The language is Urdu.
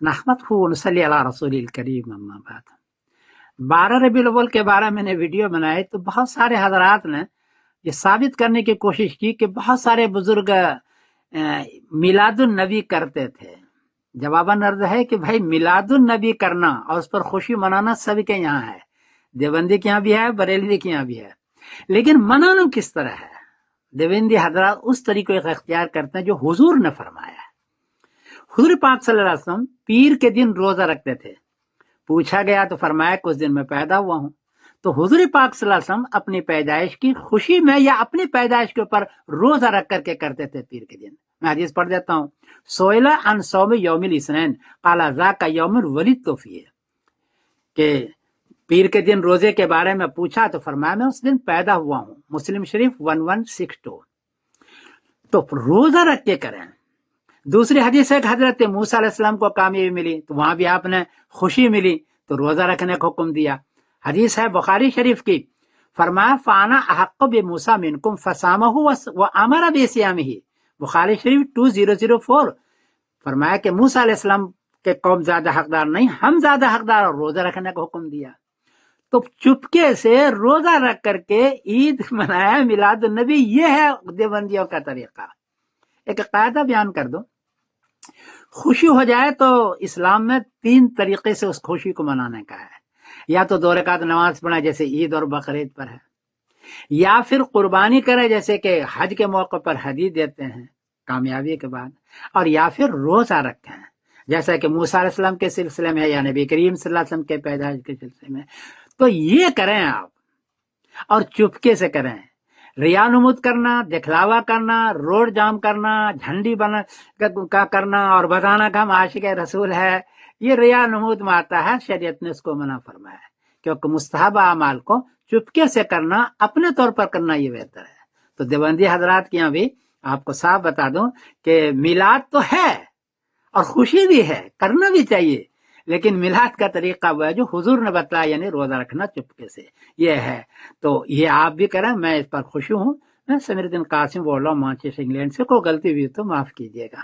نحمدہ ونصلی علی رسول الکریم اما بعد۔ 12 ربیع الاول کے بارے میں نے ویڈیو بنائی تو بہت سارے حضرات نے یہ ثابت کرنے کی کوشش کی کہ بہت سارے بزرگ میلاد النبی کرتے تھے۔ جواباً عرض ہے کہ بھائی میلاد النبی کرنا اور اس پر خوشی منانا سب کے یہاں ہے، دیوبندی کے یہاں بھی ہے، بریلوی کے یہاں بھی ہے، لیکن منانا کس طرح ہے؟ دیوبندی حضرات اس طریقے کا اختیار کرتے ہیں جو حضور نے فرمایا ہے۔ حضور پاک صلی اللہ علیہ وسلم پیر کے دن روزہ رکھتے تھے۔ پوچھا گیا تو فرمایا کہ اس دن میں پیدا ہوا ہوں۔ تو حضور پاک صلی اللہ علیہ وسلم اپنی پیدائش کی خوشی میں یا اپنی پیدائش کے اوپر روزہ رکھ کر کے کرتے تھے پیر کے دن۔ میں حدیث پڑھ دیتا ہوں، سوئلہ عن صوم یوم الاثنین قال ذاک یوم ولدت فیہ، کہ پیر کے دن روزے کے بارے میں پوچھا تو فرمایا میں اس دن پیدا ہوا ہوں۔ مسلم شریف 1162۔ تو روزہ رکھ کے کریں۔ دوسری حدیث ہے کہ حضرت موسیٰ علیہ السلام کو کامیابی ملی تو وہاں بھی آپ نے خوشی ملی تو روزہ رکھنے کا حکم دیا۔ حدیث ہے بخاری شریف کی، فرمایا فانا احق بموسیٰ منکم فصامہ وامر بصیامہ، بخاری شریف 2004۔ فرمایا کہ موسیٰ علیہ السلام کے قوم زیادہ حقدار نہیں، ہم زیادہ حقدار، اور روزہ رکھنے کا حکم دیا۔ تو چپکے سے روزہ رکھ کر کے عید منایا، میلاد النبی، یہ ہے دیوبندیوں کا طریقہ۔ ایک قاعدہ بیان کر دو، خوشی ہو جائے تو اسلام میں 3 طریقے سے اس خوشی کو منانے کا ہے۔ یا تو 2 رکعت نماز پڑھے جیسے عید اور بقرعید پر ہے، یا پھر قربانی کرے جیسے کہ حج کے موقع پر ہدیہ دیتے ہیں کامیابی کے بعد، اور یا پھر روزہ رکھیں جیسا کہ موسیٰ علیہ السلام کے سلسلے میں یا نبی کریم صلی اللہ علیہ وسلم کے پیدائش کے سلسلے میں۔ تو یہ کریں آپ، اور چپکے سے کریں۔ ریا نمود کرنا، دکھلاوا کرنا، روڈ جام کرنا، جھنڈی بنا کرنا اور بتانا کہ ہم عاشق رسول ہے، یہ ریا نمود میں آتا ہے، شریعت نے اس کو منع فرمایا ہے، کیونکہ مستحب اعمال کو چپکے سے کرنا، اپنے طور پر کرنا یہ بہتر ہے۔ تو دیوبندی حضرات کے یہاں بھی آپ کو صاف بتا دوں کہ میلاد تو ہے اور خوشی بھی ہے، کرنا بھی چاہیے، لیکن میلاد کا طریقہ وہ ہے جو حضور نے بتایا، یعنی روزہ رکھنا چپکے سے، یہ ہے۔ تو یہ آپ بھی کریں، میں اس پر خوشی ہوں۔ میں سمیر الدین قاسم بول رہا ہوں مانچسٹر انگلینڈ سے، کوئی غلطی ہوئی تو معاف کیجیے گا۔